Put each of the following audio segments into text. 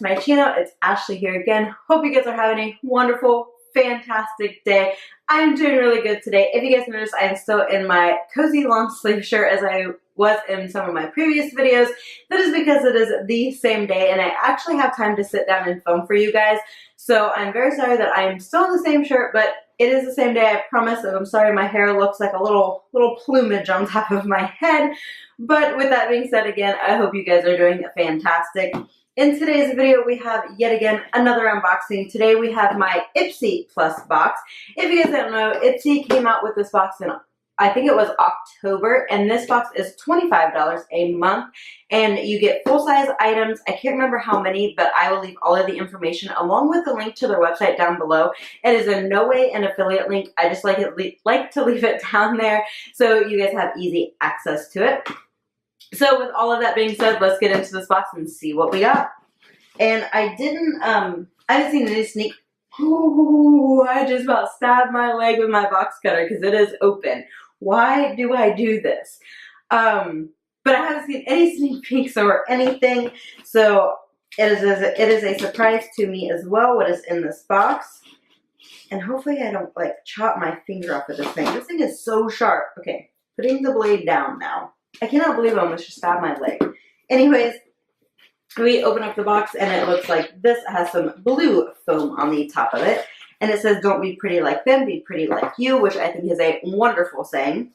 to my channel. It's Ashley here again. Hope you guys are having a wonderful, fantastic day. I'm doing really good today. If you guys notice, I am still in my cozy long sleeve shirt as I was in some of my previous videos. That is because it is the same day and I actually have time to sit down and film for you guys. So I'm very sorry that I am still in the same shirt, but it is the same day, I promise. And I'm sorry my hair looks like a little plumage on top of my head. But with that being said, again, I hope you guys are doing fantastic. In today's video, we have yet again another unboxing. Today we have my Ipsy Plus box. If you guys don't know, Ipsy came out with this box in, I think it was October, and this box is $25 a month, and you get full-size items. I can't remember how many, but I will leave all of the information along with the link to their website down below. It is in no way an affiliate link. I just like to leave it down there so you guys have easy access to it. So with all of that being said, let's get into this box and see what we got. And I haven't seen any sneak. Ooh, I just about stabbed my leg with my box cutter because it is open. Why do I do this? But I haven't seen any sneak peeks or anything, so it is a surprise to me as well what is in this box. And hopefully I don't like chop my finger off of this thing. This thing is so sharp. Okay, putting the blade down now. I cannot believe I almost just stabbed my leg. Anyways, we open up the box and it looks like this. It has some blue foam on the top of it. And it says, "Don't be pretty like them, be pretty like you," which I think is a wonderful saying.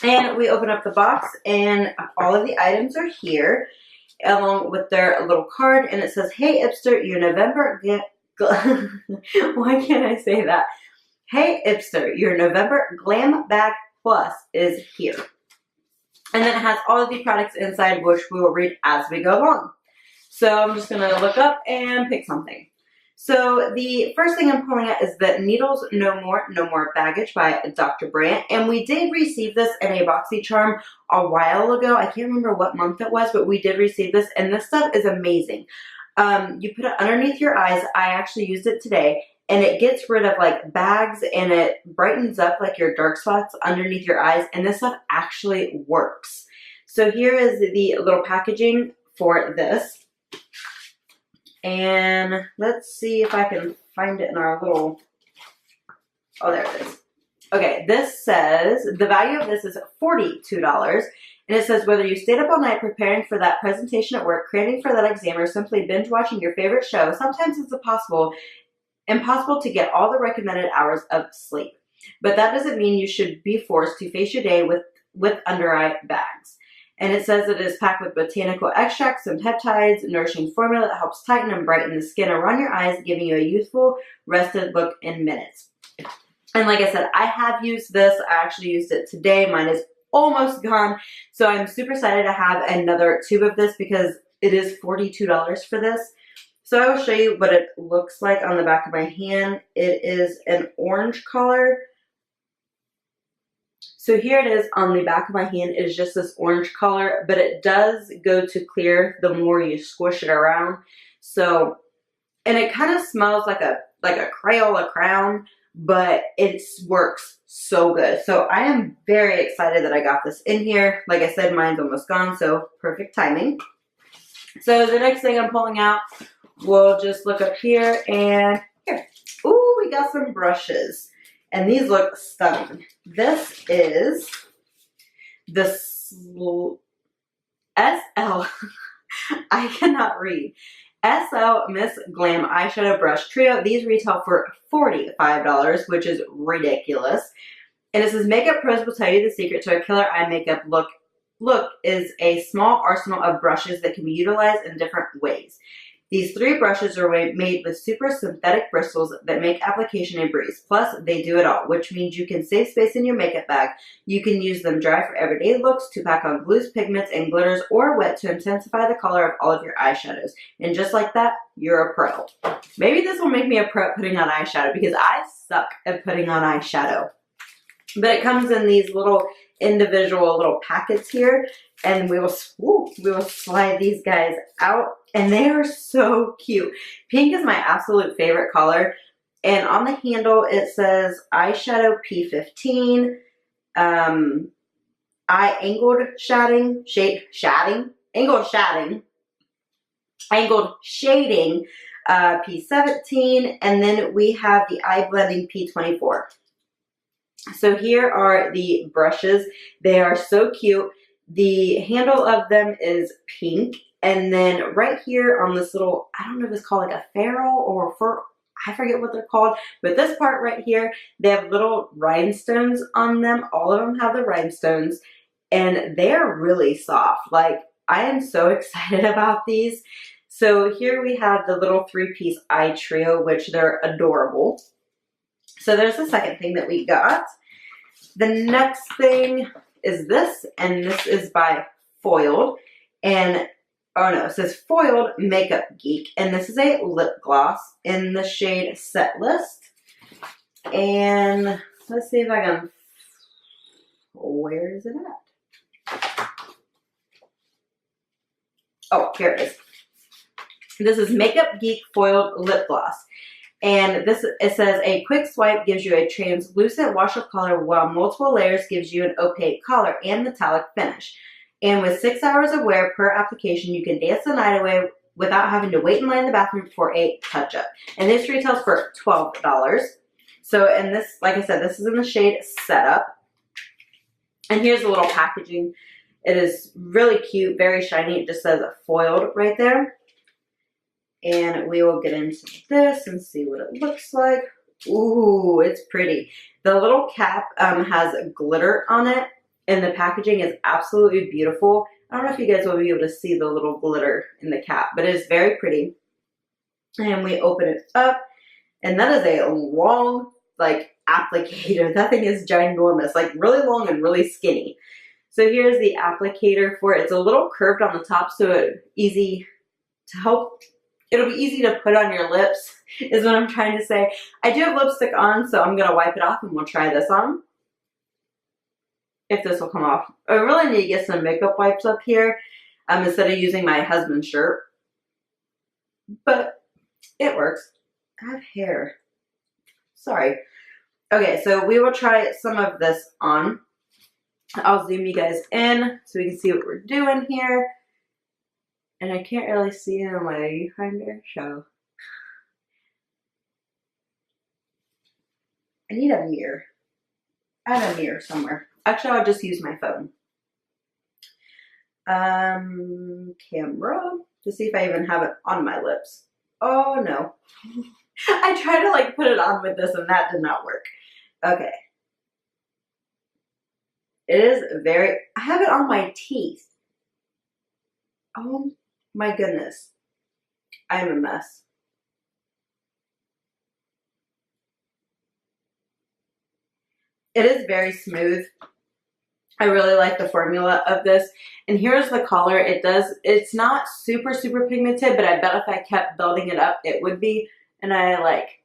And we open up the box and all of the items are here along with their little card. And it says, "Hey Ipster, your November why can't I say that? Hey Ipster, your November Glam Bag Plus is here." And then it has all of the products inside, which we will read as we go along. So I'm just going to look up and pick something. So the first thing I'm pulling out is the Needles No More Baggage by Dr. Brandt. And we did receive this in a BoxyCharm a while ago. I can't remember what month it was, but we did receive this. And this stuff is amazing. You put it underneath your eyes. I actually used it today. And it gets rid of like bags and it brightens up like your dark spots underneath your eyes. And this stuff actually works. So here is the little packaging for this. And let's see if I can find it in our little, oh, there it is. Okay, this says, the value of this is $42. And it says, whether you stayed up all night preparing for that presentation at work, craving for that exam, or simply binge watching your favorite show, sometimes it's impossible to get all the recommended hours of sleep. But that doesn't mean you should be forced to face your day with under eye bags. And it says it is packed with botanical extracts and peptides, nourishing formula that helps tighten and brighten the skin around your eyes, giving you a youthful, rested look in minutes. And like I said, I have used this. I actually used it today. Mine is almost gone. So I'm super excited to have another tube of this because it is $42 for this. So I will show you what it looks like on the back of my hand. It is an orange color. So here it is on the back of my hand. It is just this orange color, but it does go to clear the more you squish it around. So, and it kind of smells like a Crayola crown, but it works so good. So I am very excited that I got this in here. Like I said, mine's almost gone, so perfect timing. So the next thing I'm pulling out, we'll just look up here and here. Ooh, we got some brushes. And these look stunning. This is the SL, I cannot read, SL Miss Glam Eyeshadow Brush Trio. These retail for $45, which is ridiculous. And it says, makeup pros will tell you the secret to a killer eye makeup look is a small arsenal of brushes that can be utilized in different ways. These 3 brushes are made with super synthetic bristles that make application a breeze. Plus, they do it all, which means you can save space in your makeup bag. You can use them dry for everyday looks, to pack on glues, pigments, and glitters, or wet to intensify the color of all of your eyeshadows. And just like that, you're a pro. Maybe this will make me a pro at putting on eyeshadow because I suck at putting on eyeshadow. But it comes in these little individual little packets here, and we will slide these guys out, and they are so cute. Pink is my absolute favorite color, and on the handle it says eyeshadow P15, angled shading, angled shading P17, and then we have the eye blending P24. So here are the brushes. They are so cute. The handle of them is pink, and then right here on this little, I don't know if it's called like a ferrule or fur, I forget what they're called, but this part right here, they have little rhinestones on them. All of them have the rhinestones, and they're really soft. Like, I am so excited about these. So here we have the little 3-piece eye trio, which they're adorable. So there's the second thing that we got. The next thing is this, and this is by Foiled. And, oh no, it says Foiled Makeup Geek. And this is a lip gloss in the shade Set List. And let's see if I can, where is it at? Oh, here it is. This is Makeup Geek Foiled Lip Gloss. And this, it says, a quick swipe gives you a translucent wash of color, while multiple layers gives you an opaque color and metallic finish. And with 6 hours of wear per application, you can dance the night away without having to wait in line in the bathroom for a touch-up. And this retails for $12. So, and this, like I said, this is in the shade Setup. And here's the little packaging. It is really cute, very shiny. It just says Foiled right there. And we will get into this and see what it looks like. Ooh, it's pretty. The little cap has glitter on it, and the packaging is absolutely beautiful. I don't know if you guys will be able to see the little glitter in the cap, but it is very pretty. And we open it up, and that is a long, like, applicator. That thing is ginormous, like really long and really skinny. So here's the applicator for it. It's a little curved on the top, so it's easy to help. It'll be easy to put on your lips, is what I'm trying to say. I do have lipstick on, so I'm going to wipe it off and we'll try this on. If this will come off. I really need to get some makeup wipes up here instead of using my husband's shirt. But it works. I have hair. Sorry. Okay, so we will try some of this on. I'll zoom you guys in so we can see what we're doing here. And I can't really see it on my viewfinder, so I need a mirror. I have a mirror somewhere. Actually, I'll just use my phone. Camera, to see if I even have it on my lips. Oh no. I tried to like put it on with this and that did not work. Okay. It is very, I have it on my teeth. Oh my goodness. I'm a mess. It is very smooth. I really like the formula of this. And here's the color. It's not super, super pigmented, but I bet if I kept building it up, it would be. And I like,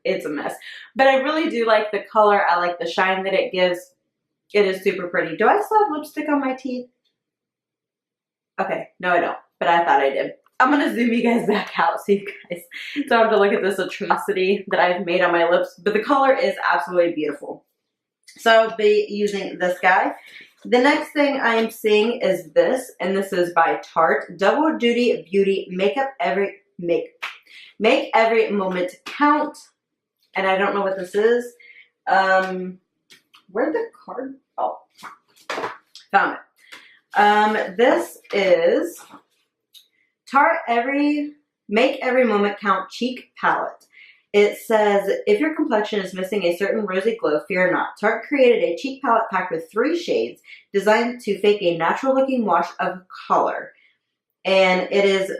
it's a mess. But I really do like the color. I like the shine that it gives. It is super pretty. Do I still have lipstick on my teeth? Okay, no I don't, but I thought I did. I'm going to zoom you guys back out so you guys don't have to look at this atrocity that I've made on my lips. But the color is absolutely beautiful. So I'll be using this guy. The next thing I am seeing is this, and this is by Tarte. Double Duty Beauty Make Every Moment Count. And I don't know what this is. Where'd the card? Oh, found it. This is Tarte Make Every Moment Count Cheek Palette. It says, if your complexion is missing a certain rosy glow, fear not. Tarte created a cheek palette packed with 3 shades designed to fake a natural looking wash of color. And it is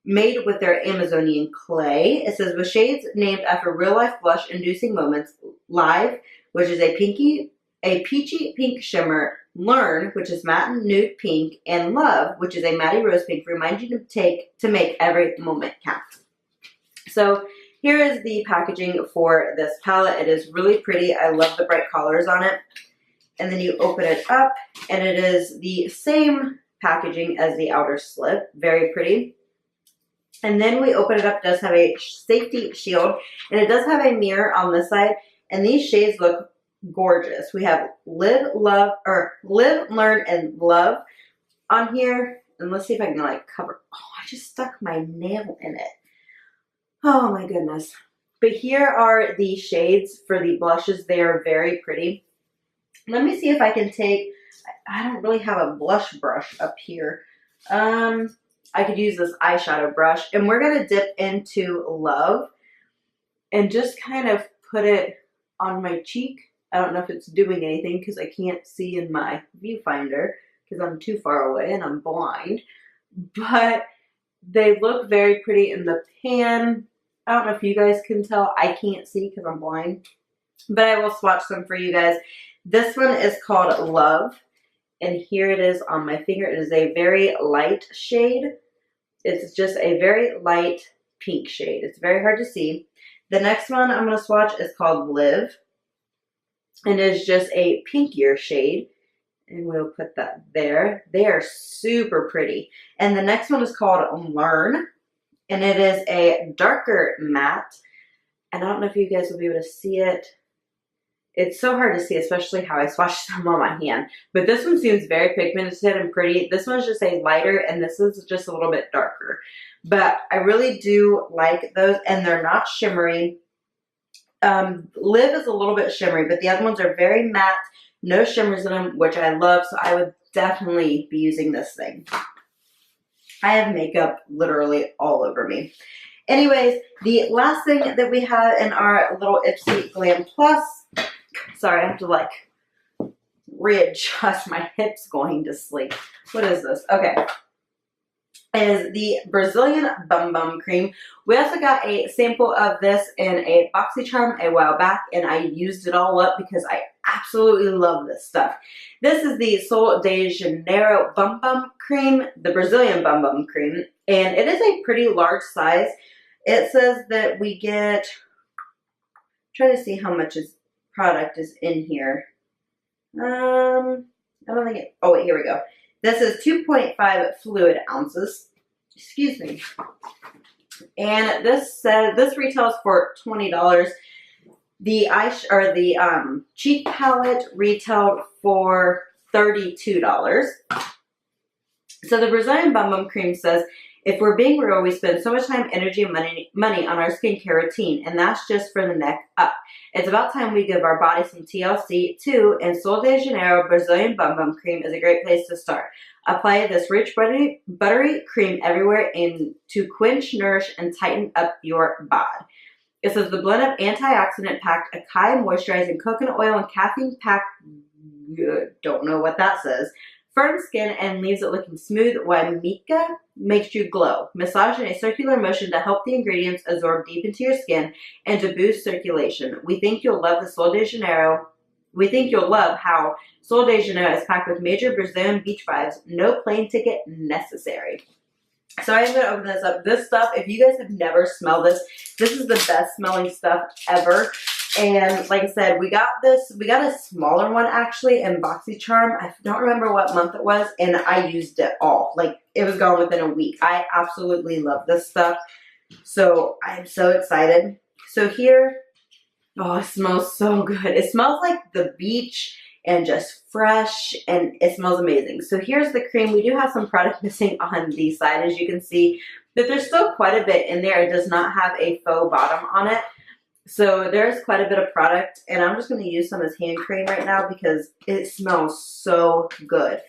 made with their Amazonian clay. It says, with shades named after real life blush inducing moments, Live, which is a peachy pink shimmer, Learn, which is matte and nude pink, and Love, which is a matty rose pink, remind you to make every moment count. So here is the packaging for this palette. It is really pretty. I love the bright colors on it. And then you open it up, and it is the same packaging as the outer slip. Very pretty. And then we open it up. It does have a safety shield, and it does have a mirror on this side. And these shades look gorgeous. We have Live, Learn, and Love on here. And let's see if I can like cover. Oh, I just stuck my nail in it. Oh my goodness. But here are the shades for the blushes. They are very pretty. Let me see if I can take, I don't really have a blush brush up here. I could use this eyeshadow brush, and we're going to dip into Love and just kind of put it on my cheek. I don't know if it's doing anything because I can't see in my viewfinder because I'm too far away and I'm blind. But they look very pretty in the pan. I don't know if you guys can tell. I can't see because I'm blind. But I will swatch them for you guys. This one is called Love. And here it is on my finger. It is a very light shade. It's just a very light pink shade. It's very hard to see. The next one I'm going to swatch is called Live. And it is just a pinkier shade. And we'll put that there. They are super pretty. And the next one is called Learn. And it is a darker matte. And I don't know if you guys will be able to see it. It's so hard to see, especially how I swatched them on my hand. But this one seems very pigmented and pretty. This one's just a lighter, and this is just a little bit darker. But I really do like those, and they're not shimmery. Live is a little bit shimmery, but the other ones are very matte, no shimmers in them, which I love, so I would definitely be using this thing. I have makeup literally all over me. Anyways, the last thing that we have in our little Ipsy Glam Plus, sorry, I have to like readjust my hips going to sleep. What is this? Okay. Is the Brazilian Bum Bum Cream. We also got a sample of this in a BoxyCharm a while back, and I used it all up because I absolutely love this stuff. This is the Sol de Janeiro Bum Bum Cream, the Brazilian Bum Bum Cream, and it is a pretty large size. It says that we get, try to see how much product is in here. I don't think it, oh wait, here we go. This is 2.5 fluid ounces. Excuse me. And this says this retails for $20. The cheek palette retailed for $32. So the Brazilian Bum Bum Cream says, if we're being real, we spend so much time, energy, and money on our skincare routine, and that's just for the neck up. It's about time we give our body some TLC too, and Sol de Janeiro Brazilian Bum Bum Cream is a great place to start. Apply this rich, buttery cream everywhere and to quench, nourish, and tighten up your bod. It says the blend of antioxidant-packed acai moisturizing coconut oil and caffeine-packed, don't know what that says, firm skin and leaves it looking smooth, while mica makes you glow. Massage in a circular motion to help the ingredients absorb deep into your skin and to boost circulation. We think you'll love the Sol de Janeiro. We think you'll love how Sol de Janeiro is packed with major Brazilian beach vibes. No plane ticket necessary. So I'm going to open this up. This stuff, if you guys have never smelled this, this is the best smelling stuff ever. And like I said, we got a smaller one actually in BoxyCharm. I don't remember what month it was, and I used it all. Like, it was gone within a week. I absolutely love this stuff. So I'm so excited. So here, oh, it smells so good. It smells like the beach and just fresh, and it smells amazing. So here's the cream. We do have some product missing on the side, as you can see, but there's still quite a bit in there. It does not have a faux bottom on it. So there's quite a bit of product, and I'm just going to use some as hand cream right now because it smells so good.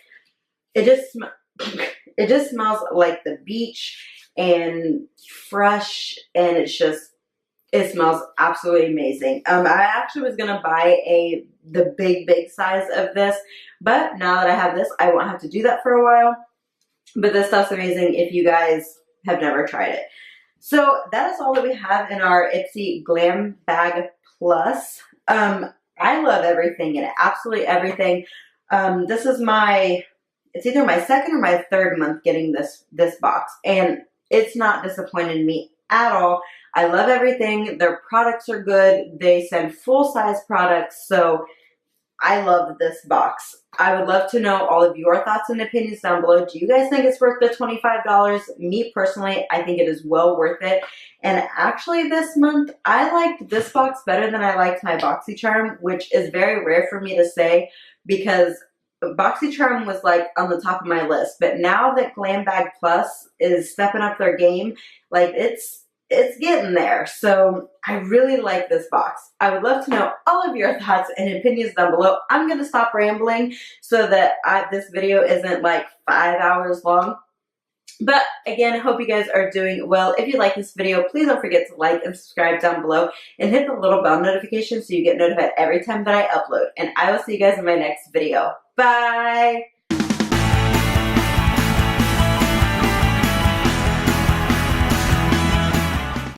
It just smells like the beach and fresh, and it smells absolutely amazing. I actually was going to buy the big size of this, but now that I have this, I won't have to do that for a while. But this stuff's amazing if you guys have never tried it. So that is all that we have in our Ipsy Glam Bag Plus. I love everything in it, absolutely everything. This is it's either my second or my third month getting this box, and it's not disappointed me at all. I love everything. Their products are good. They send full-size products, so I love this box. I would love to know all of your thoughts and opinions down below. Do you guys think it's worth the $25? Me personally, I think it is well worth it. And actually this month, I liked this box better than I liked my BoxyCharm, which is very rare for me to say because BoxyCharm was like on the top of my list, but now that Glam Bag Plus is stepping up their game, like it's getting there. So I really like this box. I would love to know all of your thoughts and opinions down below. I'm going to stop rambling so that this video isn't like 5 hours long. But again, I hope you guys are doing well. If you like this video, please don't forget to like and subscribe down below and hit the little bell notification so you get notified every time that I upload. And I will see you guys in my next video. Bye!